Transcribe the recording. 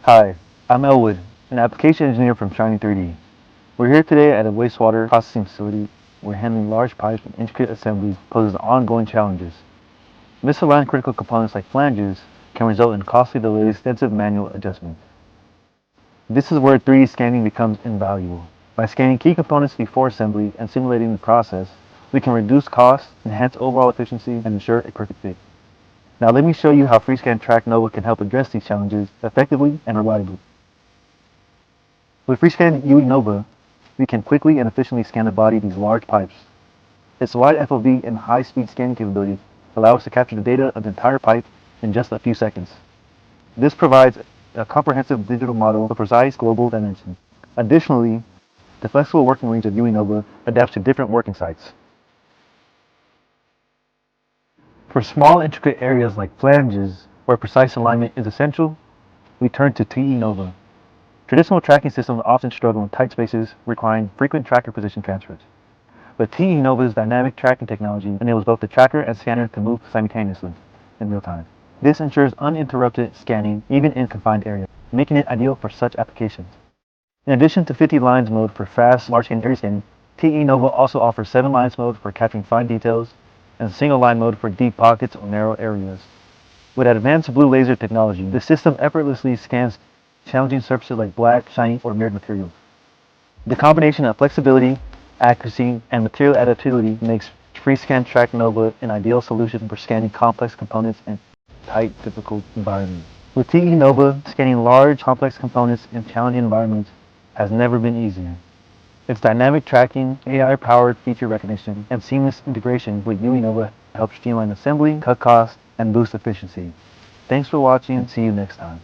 Hi, I'm Elwood, an application engineer from Shiny 3D. We're here today at a wastewater processing facility where handling large pipes and intricate assemblies poses ongoing challenges. Misaligned critical components like flanges can result in costly delays and extensive manual adjustments. This is where 3D scanning becomes invaluable. By scanning key components before assembly and simulating the process, we can reduce costs, enhance overall efficiency, and ensure a perfect fit. Now let me show you how FreeScan Track Nova can help address these challenges effectively and reliably. With FreeScan UE Nova, we can quickly and efficiently scan the body of these large pipes. Its wide FOV and high-speed scanning capabilities allow us to capture the data of the entire pipe in just a few seconds. This provides a comprehensive digital model of precise global dimensions. Additionally, the flexible working range of UE Nova adapts to different working sites. For small intricate areas like flanges, where precise alignment is essential, we turn to TE Nova. Traditional tracking systems often struggle in tight spaces, requiring frequent tracker position transfers. But TE Nova's dynamic tracking technology enables both the tracker and scanner to move simultaneously in real time. This ensures uninterrupted scanning even in confined areas, making it ideal for such applications. In addition to 50 lines mode for fast, large-scale area scanning, TE Nova also offers 7 lines mode for capturing fine details and single line mode for deep pockets or narrow areas. With advanced blue laser technology, the system effortlessly scans challenging surfaces like black, shiny, or mirrored materials. The combination of flexibility, accuracy, and material adaptability makes FreeScan Track Nova an ideal solution for scanning complex components in tight, difficult environments. With TE Nova, scanning large, complex components in challenging environments has never been easier. Its dynamic tracking, AI-powered feature recognition, and seamless integration with UE Nova help streamline assembly, cut costs, and boost efficiency. Thanks for watching, and see you next time.